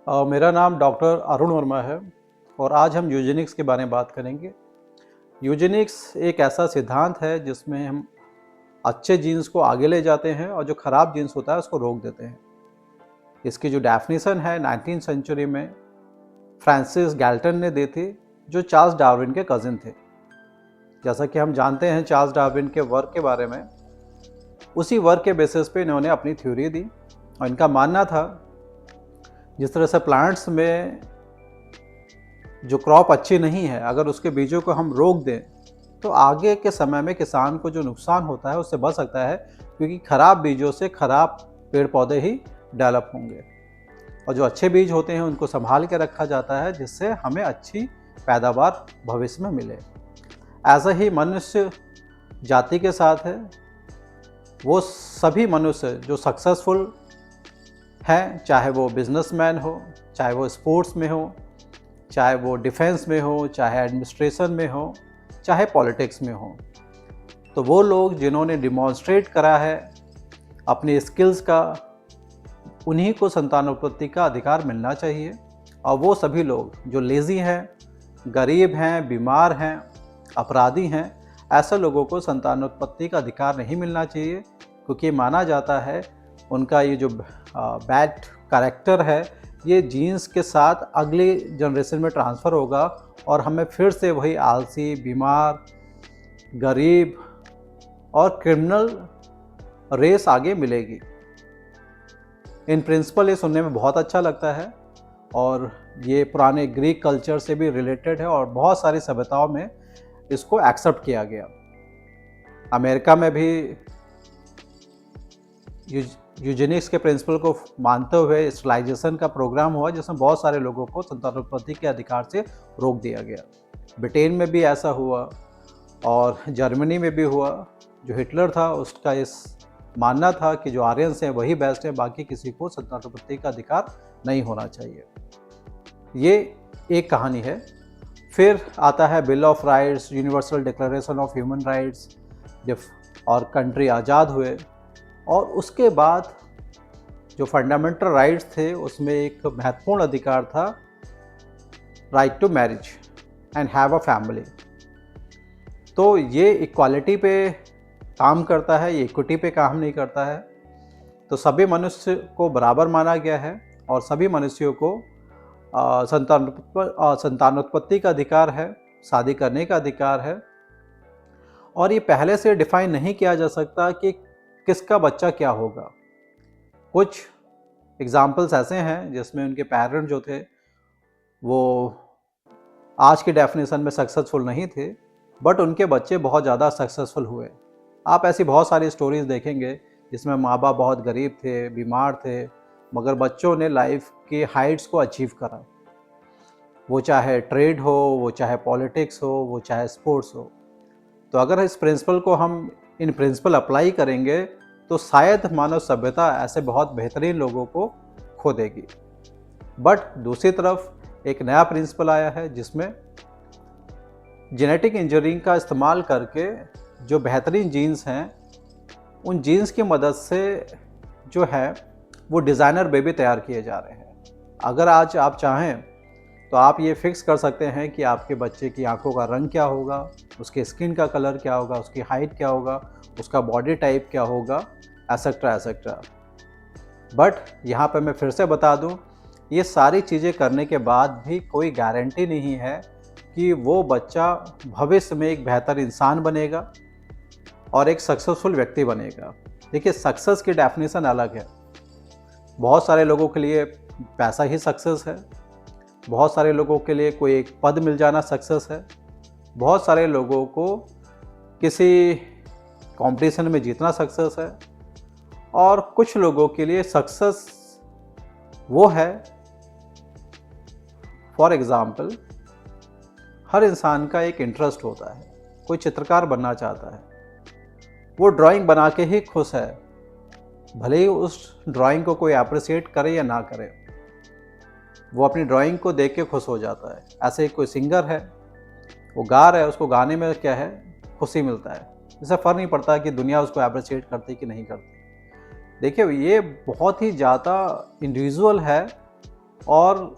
मेरा नाम डॉक्टर अरुण वर्मा है और आज हम यूजेनिक्स के बारे में बात करेंगे। यूजेनिक्स एक ऐसा सिद्धांत है जिसमें हम अच्छे जीन्स को आगे ले जाते हैं और जो खराब जीन्स होता है उसको रोक देते हैं। इसकी जो डेफिनेशन है 19वीं सेंचुरी में फ्रांसिस गैल्टन ने दी थी, जो चार्ल्स डार्विन के कजिन थे। जैसा कि हम जानते हैं चार्ल्स डार्विन के वर्क के बारे में, उसी वर्क के बेसिस पे इन्होंने अपनी थ्योरी दी और इनका मानना था जिस तरह से प्लांट्स में जो क्रॉप अच्छी नहीं है, अगर उसके बीजों को हम रोक दें तो आगे के समय में किसान को जो नुकसान होता है उससे बच सकता है, क्योंकि खराब बीजों से खराब पेड़ पौधे ही डेवलप होंगे और जो अच्छे बीज होते हैं उनको संभाल के रखा जाता है जिससे हमें अच्छी पैदावार भविष्य में मिले। ऐसा ही मनुष्य जाति के साथ है। वो सभी मनुष्य जो सक्सेसफुल हैं, चाहे वो बिजनेसमैन हो, चाहे वो स्पोर्ट्स में हो, चाहे वो डिफेंस में हो, चाहे एडमिनिस्ट्रेशन में हो, चाहे पॉलिटिक्स में हो, तो वो लोग जिन्होंने डिमॉन्स्ट्रेट करा है अपनी स्किल्स का, उन्हीं को संतानोत्पत्ति का अधिकार मिलना चाहिए। और वो सभी लोग जो लेज़ी हैं, गरीब हैं, बीमार हैं, अपराधी हैं, ऐसे लोगों को संतानोत्पत्ति का अधिकार नहीं मिलना चाहिए, क्योंकि माना जाता है उनका ये जो बैड कैरेक्टर है ये जीन्स के साथ अगली जनरेशन में ट्रांसफ़र होगा और हमें फिर से वही आलसी, बीमार, गरीब और क्रिमिनल रेस आगे मिलेगी। इन प्रिंसिपल ये सुनने में बहुत अच्छा लगता है और ये पुराने ग्रीक कल्चर से भी रिलेटेड है और बहुत सारी सभ्यताओं में इसको एक्सेप्ट किया गया। अमेरिका में भी यूजेनिक्स के प्रिंसिपल को मानते हुए स्टरलाइजेशन का प्रोग्राम हुआ, जिसमें बहुत सारे लोगों को संतानोत्पत्ति के अधिकार से रोक दिया गया। ब्रिटेन में भी ऐसा हुआ और जर्मनी में भी हुआ। जो हिटलर था उसका इस मानना था कि जो आर्यंस हैं वही बेस्ट है, बाकी किसी को संतानोत्पत्ति का अधिकार नहीं होना चाहिए। ये एक कहानी है। फिर आता है bill of rights, universal declaration of human rights, और कंट्री आज़ाद हुए। और उसके बाद जो फंडामेंटल राइट्स थे उसमें एक महत्वपूर्ण अधिकार था right to marriage and have a family. तो ये इक्वालिटी पे काम करता है, ये इक्विटी पे काम नहीं करता है। तो सभी मनुष्य को बराबर माना गया है और सभी मनुष्यों को संतानोत्पत्ति का अधिकार है, शादी करने का अधिकार है। और ये पहले से डिफाइन नहीं किया जा सकता कि किसका बच्चा क्या होगा। कुछ एग्जाम्पल्स ऐसे हैं जिसमें उनके पेरेंट जो थे वो आज की डेफिनेशन में सक्सेसफुल नहीं थे, बट उनके बच्चे बहुत ज़्यादा सक्सेसफुल हुए। आप ऐसी बहुत सारी स्टोरीज़ देखेंगे जिसमें माँ बाप बहुत गरीब थे, बीमार थे, मगर बच्चों ने लाइफ के हाइट्स को अचीव करा। वो चाहे ट्रेड हो, वो चाहे पॉलिटिक्स हो, वो चाहे स्पोर्ट्स हो। तो अगर इस प्रिंसिपल को हम इन प्रिंसिपल अप्लाई करेंगे तो शायद मानव सभ्यता ऐसे बहुत बेहतरीन लोगों को खो देगी। बट दूसरी तरफ एक नया प्रिंसिपल आया है जिसमें जेनेटिक इंजीनियरिंग का इस्तेमाल करके जो बेहतरीन जीन्स हैं, उन जीन्स की मदद से जो है वो डिज़ाइनर बेबी तैयार किए जा रहे हैं। अगर आज आप चाहें तो आप ये फिक्स कर सकते हैं कि आपके बच्चे की आंखों का रंग क्या होगा, उसके स्किन का कलर क्या होगा, उसकी हाइट क्या होगा, उसका बॉडी टाइप क्या होगा, एसेट्रा एसेट्रा। बट यहाँ पे मैं फिर से बता दूँ, ये सारी चीज़ें करने के बाद भी कोई गारंटी नहीं है कि वो बच्चा भविष्य में एक बेहतर इंसान बनेगा और एक सक्सेसफुल व्यक्ति बनेगा। देखिए, सक्सेस की डेफिनेशन अलग है। बहुत सारे लोगों के लिए पैसा ही सक्सेस है, बहुत सारे लोगों के लिए कोई एक पद मिल जाना सक्सेस है, बहुत सारे लोगों को किसी कंपटीशन में जीतना सक्सेस है, और कुछ लोगों के लिए सक्सेस वो है, फॉर एग्ज़ाम्पल हर इंसान का एक इंटरेस्ट होता है। कोई चित्रकार बनना चाहता है, वो ड्राइंग बना के ही खुश है, भले ही उस ड्राइंग को कोई अप्रिशिएट करे या ना करे, वो अपनी ड्राइंग को देख के खुश हो जाता है। ऐसे ही कोई सिंगर है, वो गा रहा है, उसको गाने में क्या है, खुशी मिलता है। इससे फ़र्क नहीं पड़ता कि दुनिया उसको अप्रिशिएट करती कि नहीं करती। देखिए, ये बहुत ही ज़्यादा इंडिविजुअल है और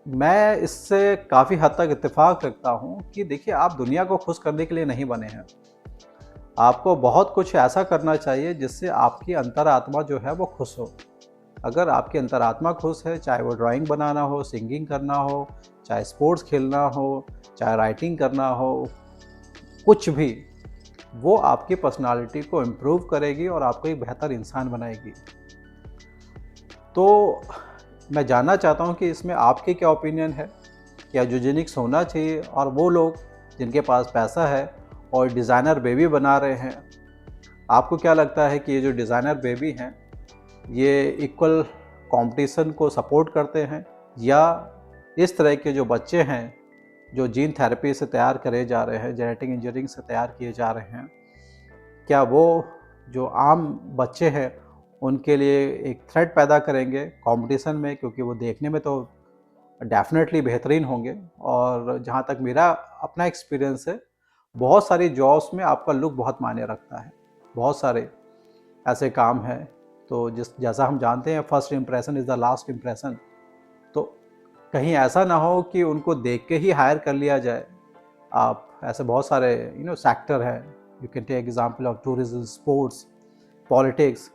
मैं इससे काफ़ी हद तक इत्तेफ़ाक रखता हूँ कि देखिए, आप दुनिया को खुश करने के लिए नहीं बने हैं। आपको बहुत कुछ ऐसा करना चाहिए जिससे आपकी अंतरात्मा जो है वो खुश हो। अगर आपकी अंतरात्मा खुश है, चाहे वो ड्राइंग बनाना हो, सिंगिंग करना हो, चाहे स्पोर्ट्स खेलना हो, चाहे राइटिंग करना हो, कुछ भी, वो आपकी पर्सनैलिटी को इम्प्रूव करेगी और आपको एक बेहतर इंसान बनाएगी। तो मैं जानना चाहता हूँ कि इसमें आपके क्या ओपिनियन है? क्या यूजेनिक्स होना चाहिए? और वो लोग जिनके पास पैसा है और डिज़ाइनर बेबी बना रहे हैं, आपको क्या लगता है कि ये जो डिज़ाइनर बेबी हैं, ये इक्वल कंपटीशन को सपोर्ट करते हैं, या इस तरह के जो बच्चे हैं, जो जीन थेरेपी से तैयार करे जा रहे हैं, जेनेटिक इंजीनियरिंग से तैयार किए जा रहे हैं, क्या वो जो आम बच्चे हैं, उनके लिए एक थ्रेट पैदा करेंगे कंपटीशन में? क्योंकि वो देखने में तो डेफ़िनेटली बेहतरीन होंगे। और जहाँ तक मेरा अपना एक्सपीरियंस है, बहुत सारी जॉब्स में आपका लुक बहुत मायने रखता है। बहुत सारे ऐसे काम हैं, तो जैसा हम जानते हैं, first impression is the last impression. तो कहीं ऐसा ना हो कि उनको देख के ही हायर कर लिया जाए। आप ऐसे बहुत सारे सेक्टर हैं, you can take example of tourism, sports, politics,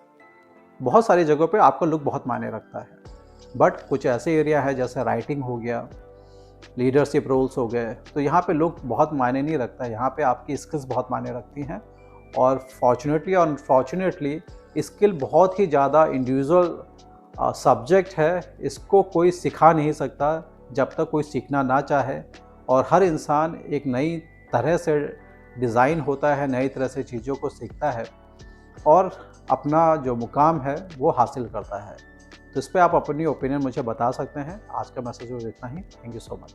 बहुत सारी जगहों पे आपका लुक बहुत मायने रखता है। बट कुछ ऐसे एरिया है जैसे राइटिंग हो गया, लीडरशिप रोल्स हो गए, तो यहाँ पे लुक बहुत मायने नहीं रखता है, यहाँ पे आपकी स्किल्स बहुत मायने रखती हैं। और फॉर्चुनेटली और अनफॉर्चुनेटली स्किल बहुत ही ज़्यादा इंडिविजुअल सब्जेक्ट है, इसको कोई सिखा नहीं सकता जब तक कोई सीखना ना चाहे। और हर इंसान एक नई तरह से डिज़ाइन होता है, नई तरह से चीज़ों को सीखता है और अपना जो मुकाम है वो हासिल करता है। तो इस पे आप अपनी ओपिनियन मुझे बता सकते हैं। आज का मैसेज बस इतना ही। Thank you so much.